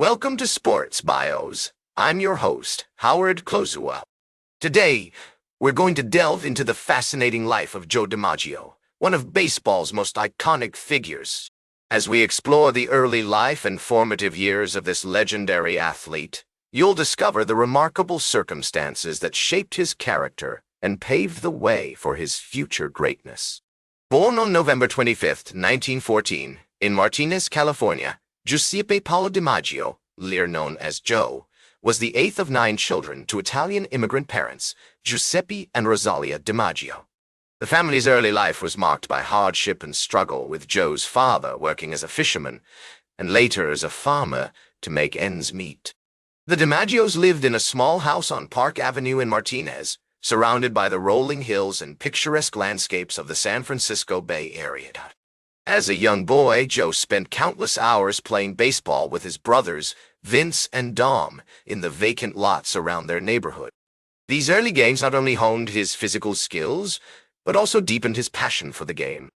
Welcome to Sports Bios. I'm your host, Howard Klozua. Today, we're going to delve into the fascinating life of Joe DiMaggio, one of baseball's most iconic figures. As we explore the early life and formative years of this legendary athlete, you'll discover the remarkable circumstances that shaped his character and paved the way for his future greatness. Born on November 25, 1914, in Martinez, California, Giuseppe Paolo DiMaggio, later known as Joe, was the eighth of 9 children to Italian immigrant parents, Giuseppe and Rosalia DiMaggio. The family's early life was marked by hardship and struggle, with Joe's father working as a fisherman and later as a farmer to make ends meet. The DiMaggios lived in a small house on Park Avenue in Martinez, surrounded by the rolling hills and picturesque landscapes of the San Francisco Bay Area. As a young boy, Joe spent countless hours playing baseball with his brothers, Vince and Dom, in the vacant lots around their neighborhood. These early games not only honed his physical skills, but also deepened his passion for the game.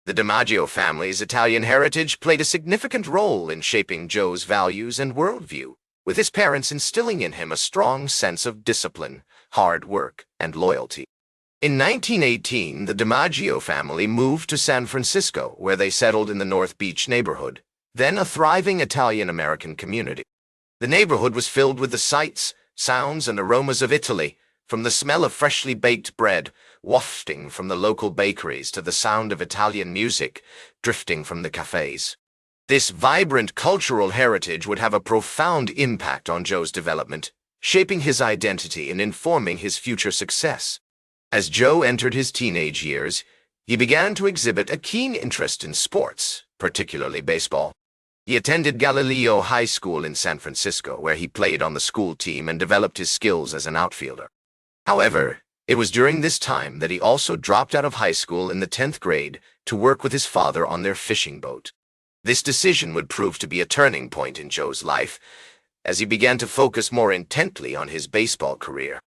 The DiMaggio family's Italian heritage played a significant role in shaping Joe's values and worldview, with his parents instilling in him a strong sense of discipline, hard work, and loyalty. In 1918, the DiMaggio family moved to San Francisco, where they settled in the North Beach neighborhood, then a thriving Italian-American community. The neighborhood was filled with the sights, sounds, and aromas of Italy, from the smell of freshly baked bread wafting from the local bakeries to the sound of Italian music drifting from the cafes. This vibrant cultural heritage would have a profound impact on Joe's development, shaping his identity and informing his future success. As Joe entered his teenage years, he began to exhibit a keen interest in sports, particularly baseball. He attended Galileo High School in San Francisco, where he played on the school team and developed his skills as an outfielder. However, it was during this time that he also dropped out of high school in the 10th grade to work with his father on their fishing boat. This decision would prove to be a turning point in Joe's life, as he began to focus more intently on his baseball career.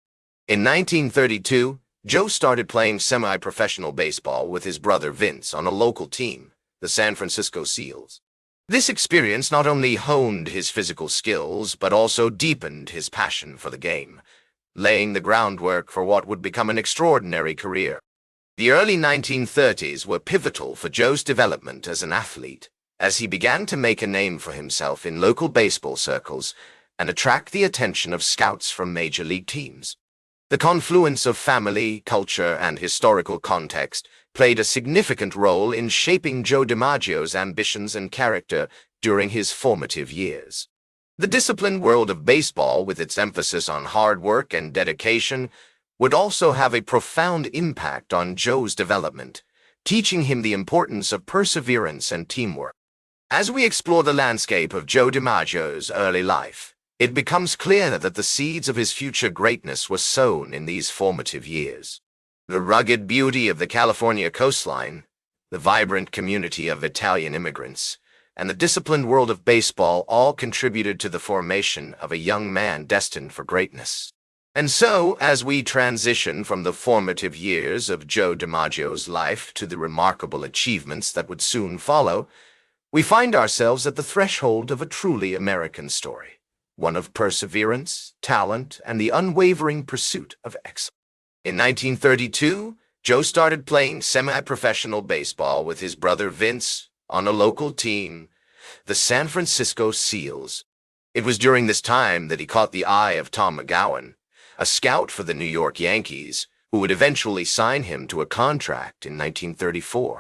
In 1932, Joe started playing semi-professional baseball with his brother Vince on a local team, the San Francisco Seals. This experience not only honed his physical skills, but also deepened his passion for the game, laying the groundwork for what would become an extraordinary career. The early 1930s were pivotal for Joe's development as an athlete, as he began to make a name for himself in local baseball circles and attract the attention of scouts from major league teams. The confluence of family, culture, and historical context played a significant role in shaping Joe DiMaggio's ambitions and character during his formative years. The disciplined world of baseball, with its emphasis on hard work and dedication, would also have a profound impact on Joe's development, teaching him the importance of perseverance and teamwork. As we explore the landscape of Joe DiMaggio's early life, it becomes clear that the seeds of his future greatness were sown in these formative years. The rugged beauty of the California coastline, the vibrant community of Italian immigrants, and the disciplined world of baseball all contributed to the formation of a young man destined for greatness. And so, as we transition from the formative years of Joe DiMaggio's life to the remarkable achievements that would soon follow, we find ourselves at the threshold of a truly American story. One of perseverance, talent, and the unwavering pursuit of excellence. In 1932, Joe started playing semi-professional baseball with his brother Vince on a local team, the San Francisco Seals. It was during this time that he caught the eye of Tom McGowan, a scout for the New York Yankees, who would eventually sign him to a contract in 1934.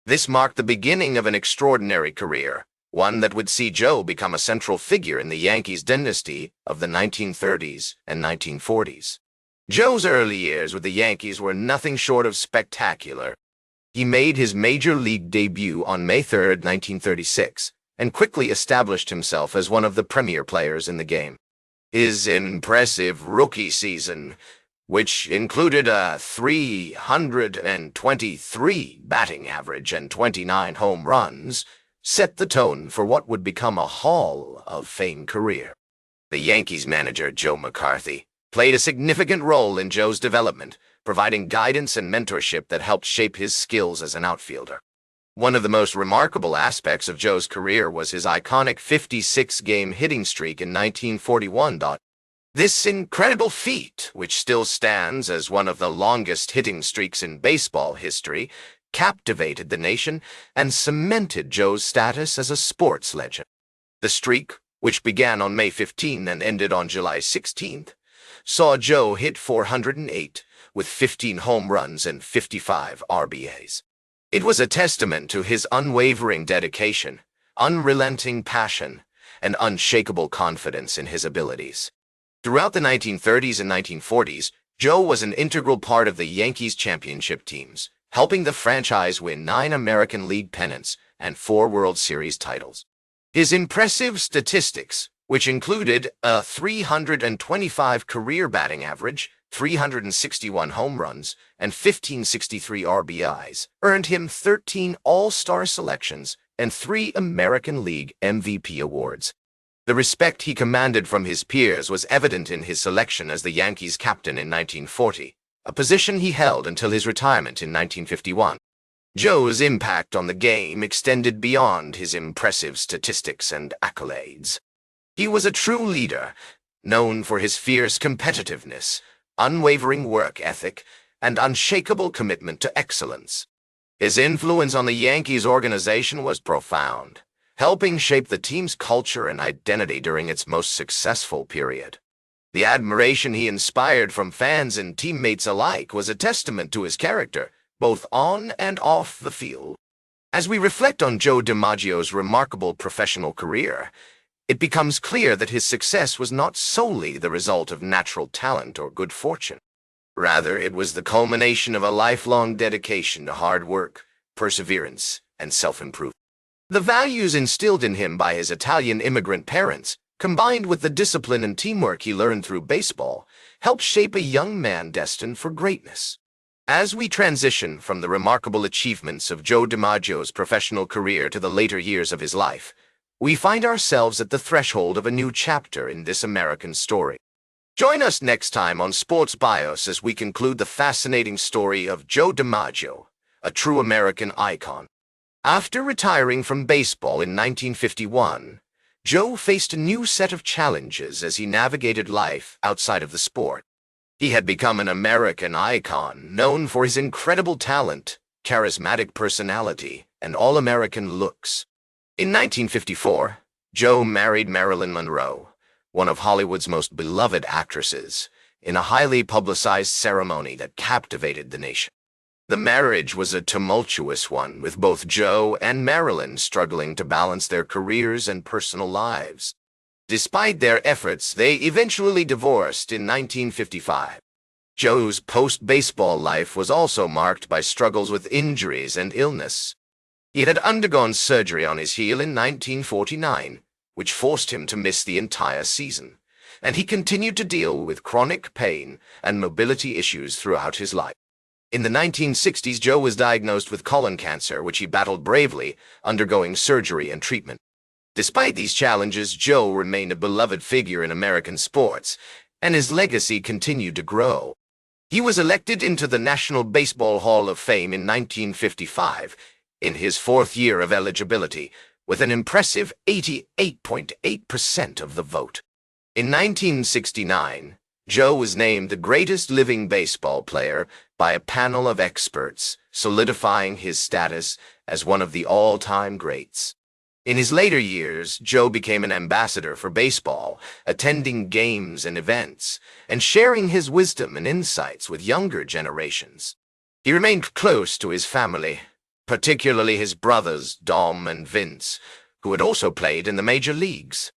This marked the beginning of an extraordinary career, one that would see Joe become a central figure in the Yankees dynasty of the 1930s and 1940s. Joe's early years with the Yankees were nothing short of spectacular. He made his major league debut on May 3, 1936, and quickly established himself as one of the premier players in the game. His impressive rookie season, which included a .323 batting average and 29 home runs, set the tone for what would become a Hall of Fame career. The Yankees manager, Joe McCarthy, played a significant role in Joe's development, providing guidance and mentorship that helped shape his skills as an outfielder. One of the most remarkable aspects of Joe's career was his iconic 56-game hitting streak in 1941. This incredible feat, which still stands as one of the longest hitting streaks in baseball history, captivated the nation and cemented Joe's status as a sports legend. The streak, which began on May 15 and ended on July 16th, saw Joe hit 408 with 15 home runs and 55 RBIs. It was a testament to his unwavering dedication, unrelenting passion, and unshakable confidence in his abilities. Throughout the 1930s and 1940s, Joe was an integral part of the Yankees championship teams, helping the franchise win 9 American League pennants and 4 World Series titles. His impressive statistics, which included a 325 career batting average, 361 home runs, and 1563 RBIs, earned him 13 All-Star selections and 3 American League MVP awards. The respect he commanded from his peers was evident in his selection as the Yankees captain in 1940, a position he held until his retirement in 1951. Joe's impact on the game extended beyond his impressive statistics and accolades. He was a true leader, known for his fierce competitiveness, unwavering work ethic, and unshakable commitment to excellence. His influence on the Yankees organization was profound, helping shape the team's culture and identity during its most successful period. The admiration he inspired from fans and teammates alike was a testament to his character, both on and off the field. As we reflect on Joe DiMaggio's remarkable professional career, it becomes clear that his success was not solely the result of natural talent or good fortune. Rather, it was the culmination of a lifelong dedication to hard work, perseverance, and self-improvement. The values instilled in him by his Italian immigrant parents, combined with the discipline and teamwork he learned through baseball, helped shape a young man destined for greatness. As we transition from the remarkable achievements of Joe DiMaggio's professional career to the later years of his life, we find ourselves at the threshold of a new chapter in this American story. Join us next time on Sports Bios as we conclude the fascinating story of Joe DiMaggio, a true American icon. After retiring from baseball in 1951, Joe faced a new set of challenges as he navigated life outside of the sport. He had become an American icon, known for his incredible talent, charismatic personality, and all-American looks. In 1954, Joe married Marilyn Monroe, one of Hollywood's most beloved actresses, in a highly publicized ceremony that captivated the nation. The marriage was a tumultuous one, with both Joe and Marilyn struggling to balance their careers and personal lives. Despite their efforts, they eventually divorced in 1955. Joe's post-baseball life was also marked by struggles with injuries and illness. He had undergone surgery on his heel in 1949, which forced him to miss the entire season, and he continued to deal with chronic pain and mobility issues throughout his life. In the 1960s, Joe was diagnosed with colon cancer, which he battled bravely, undergoing surgery and treatment. Despite these challenges, Joe remained a beloved figure in American sports, and his legacy continued to grow. He was elected into the National Baseball Hall of Fame in 1955, in his 4th year of eligibility, with an impressive 88.8% of the vote. In 1969, Joe was named the greatest living baseball player by a panel of experts, solidifying his status as one of the all-time greats. In his later years, Joe became an ambassador for baseball, attending games and events, and sharing his wisdom and insights with younger generations. He remained close to his family, particularly his brothers Dom and Vince, who had also played in the major leagues.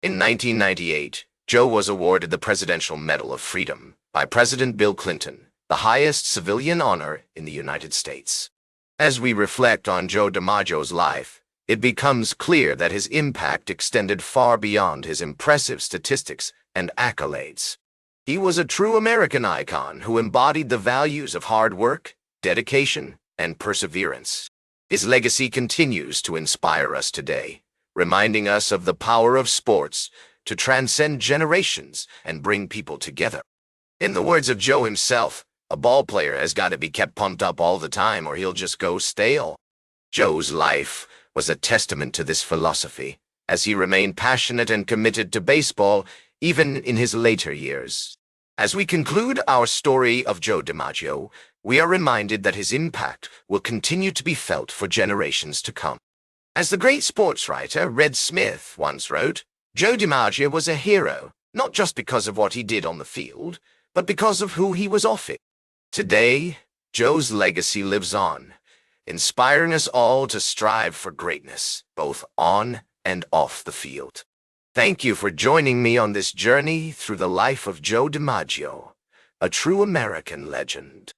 In 1998, Joe was awarded the Presidential Medal of Freedom by President Bill Clinton, the highest civilian honor in the United States. As we reflect on Joe DiMaggio's life, it becomes clear that his impact extended far beyond his impressive statistics and accolades. He was a true American icon who embodied the values of hard work, dedication, and perseverance. His legacy continues to inspire us today, reminding us of the power of sports to transcend generations and bring people together. In the words of Joe himself, a ball player has got to be kept pumped up all the time or he'll just go stale. Joe's life was a testament to this philosophy, as he remained passionate and committed to baseball even in his later years. As we conclude our story of Joe DiMaggio, we are reminded that his impact will continue to be felt for generations to come. As the great sports writer Red Smith once wrote, Joe DiMaggio was a hero, not just because of what he did on the field, but because of who he was off it. Today, Joe's legacy lives on, inspiring us all to strive for greatness, both on and off the field. Thank you for joining me on this journey through the life of Joe DiMaggio, a true American legend.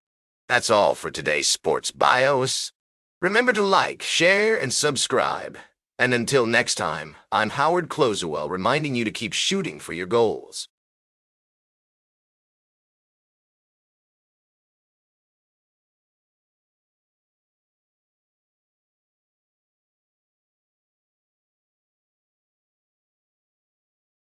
That's all for today's Sports Bios. Remember to like, share, and subscribe. And until next time, I'm Howard Closewell reminding you to keep shooting for your goals.